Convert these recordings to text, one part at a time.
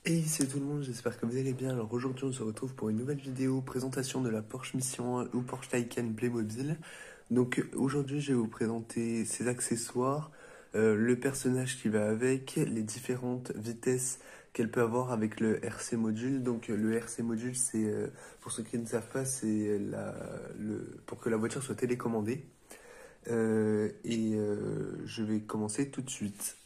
Hey, c'est tout le monde, j'espère que vous allez bien. Alors aujourd'hui, on se retrouve pour une nouvelle vidéo présentation de la Porsche Mission 1 ou Porsche Taycan Playmobil. Donc aujourd'hui, je vais vous présenter ses accessoires, le personnage qui va avec, les différentes vitesses qu'elle peut avoir avec le RC module. Donc le RC module, c'est pour ceux qui ne savent pas, c'est pour que la voiture soit télécommandée. Je vais commencer tout de suite.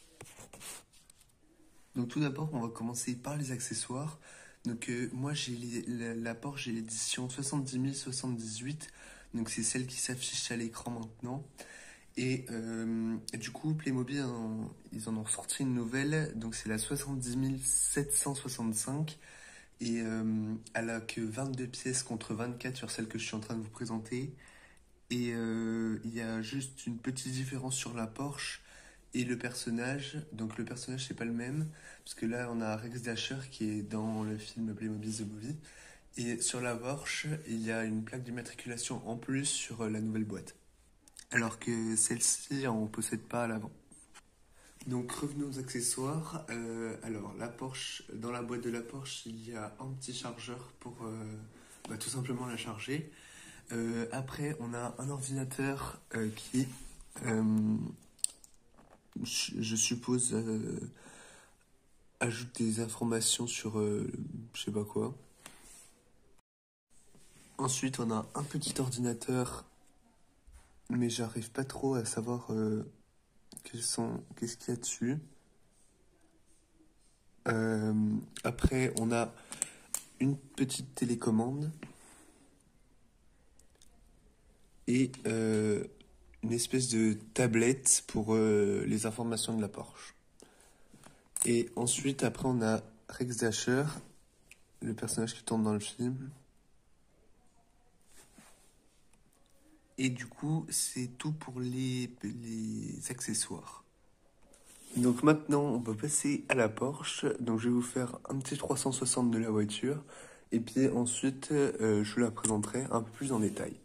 Donc tout d'abord, on va commencer par les accessoires. Donc moi, j'ai la Porsche, j'ai l'édition 70 078. Donc c'est celle qui s'affiche à l'écran maintenant. Et du coup, Playmobil, ils en ont sorti une nouvelle. Donc c'est la 70 765. Et elle a que 22 pièces contre 24 sur celle que je suis en train de vous présenter. Et il y a juste une petite différence sur la Porsche et le personnage. Donc le personnage c'est pas le même, parce que là on a Rex Dasher qui est dans le film Playmobil The Movie. Et sur la Porsche, il y a une plaque d'immatriculation en plus sur la nouvelle boîte. Alors que celle-ci, on ne possède pas à l'avant. Donc revenons aux accessoires. Alors la Porsche, dans la boîte de la Porsche, il y a un petit chargeur pour tout simplement la charger. Après, on a un ordinateur qui, je suppose, ajoute des informations sur je sais pas quoi. Ensuite, on a un petit ordinateur, mais j'arrive pas trop à savoir qu'est-ce qu'il y a dessus. Après, on a une petite télécommande et une espèce de tablette pour les informations de la Porsche. Et ensuite, après, on a Rex Dasher, le personnage qui tourne dans le film. Et du coup, c'est tout pour les accessoires. Donc maintenant, on va passer à la Porsche. Donc je vais vous faire un petit 360 de la voiture. Et puis ensuite, je vous la présenterai un peu plus en détail.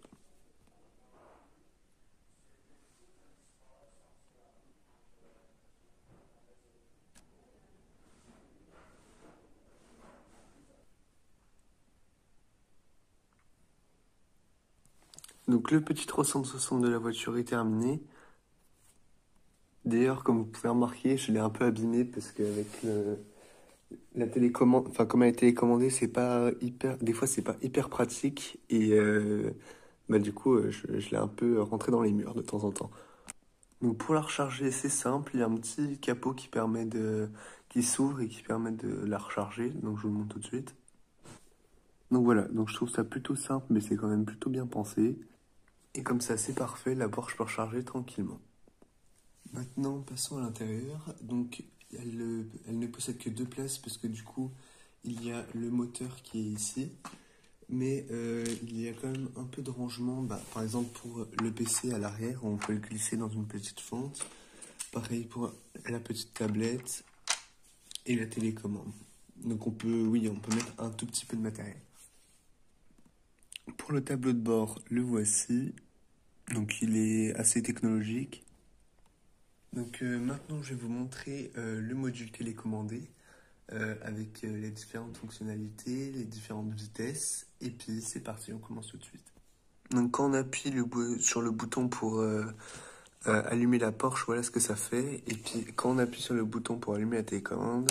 Donc le petit 360 de la voiture est terminé. D'ailleurs, comme vous pouvez remarquer, je l'ai un peu abîmé parce qu'avec la télécommande, enfin comme elle est télécommandée, c'est pas hyper, des fois c'est pas hyper pratique et du coup je l'ai un peu rentré dans les murs de temps en temps. Donc pour la recharger, c'est simple, il y a un petit capot qui s'ouvre et qui permet de la recharger. Donc je vous le montre tout de suite. Donc voilà, donc je trouve ça plutôt simple, mais c'est quand même plutôt bien pensé. Et comme ça, c'est parfait, la Porsche peut recharger tranquillement. Maintenant, passons à l'intérieur. Donc, elle ne possède que 2 places parce que du coup, il y a le moteur qui est ici. Mais il y a quand même un peu de rangement. Par exemple, pour le PC à l'arrière, on peut le glisser dans une petite fente. Pareil pour la petite tablette et la télécommande. Donc on peut mettre un tout petit peu de matériel. Pour le tableau de bord, le voici. Donc il est assez technologique. Donc maintenant je vais vous montrer le module télécommandé avec les différentes fonctionnalités, les différentes vitesses. Et puis c'est parti, on commence tout de suite. Donc quand on appuie sur le bouton pour allumer la Porsche, voilà ce que ça fait. Et puis quand on appuie sur le bouton pour allumer la télécommande,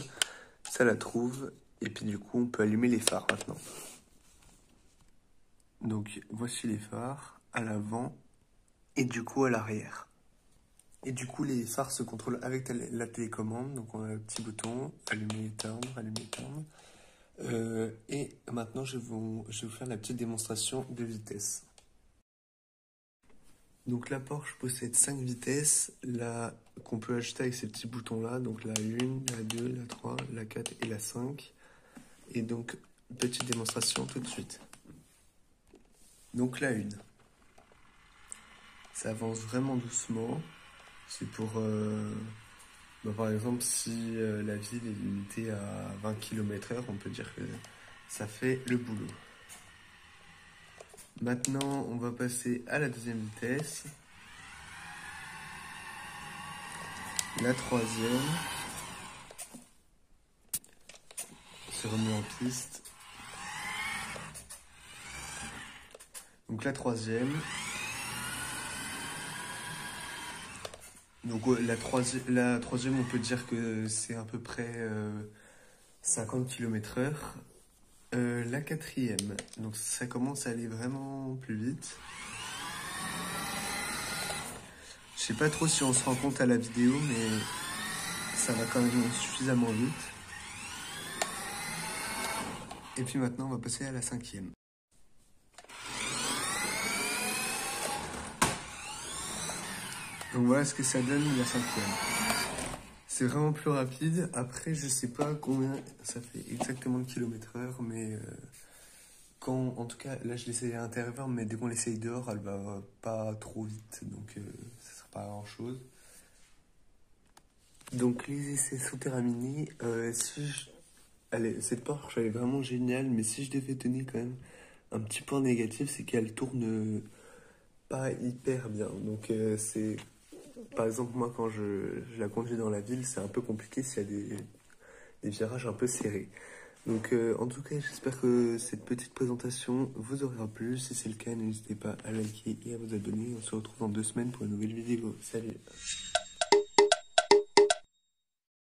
ça la trouve. Et puis du coup on peut allumer les phares maintenant. Donc voici les phares à l'avant et du coup à l'arrière. Et du coup les phares se contrôlent avec la télécommande. Donc on a le petit bouton, allumer, éteindre, allumer, éteindre. Et maintenant je vais vous faire la petite démonstration de vitesse. Donc la Porsche possède 5 vitesses qu'on peut ajuster avec ces petits boutons là, donc la 1, la 2, la 3, la 4 et la 5. Et donc petite démonstration tout de suite. Donc la 1, ça avance vraiment doucement, c'est pour par exemple si la ville est limitée à 20 km/h, on peut dire que ça fait le boulot. Maintenant, on va passer à la deuxième vitesse. La troisième. s'est remis en piste. Donc la troisième. Donc la troisième, on peut dire que c'est à peu près 50 km/h. La quatrième, donc ça commence à aller vraiment plus vite. Je sais pas trop si on se rend compte à la vidéo, mais ça va quand même suffisamment vite. Et puis maintenant, on va passer à la cinquième. Donc voilà ce que ça donne la cinquième. C'est vraiment plus rapide. Après, je sais pas combien ça fait exactement de km/h, mais en tout cas, là je l'essaye à l'intérieur, mais dès qu'on l'essaye dehors, elle va pas trop vite, donc ça sera pas grand chose. Donc les essais sont terminés. Allez, cette Porsche elle est vraiment géniale, mais si je devais donner quand même un petit point négatif, c'est qu'elle tourne pas hyper bien. Donc c'est par exemple moi quand je la conduis dans la ville, c'est un peu compliqué s'il y a des virages un peu serrés. Donc en tout cas, j'espère que cette petite présentation vous aura plu. Si c'est le cas, n'hésitez pas à liker et à vous abonner. On se retrouve dans 2 semaines pour une nouvelle vidéo. Salut!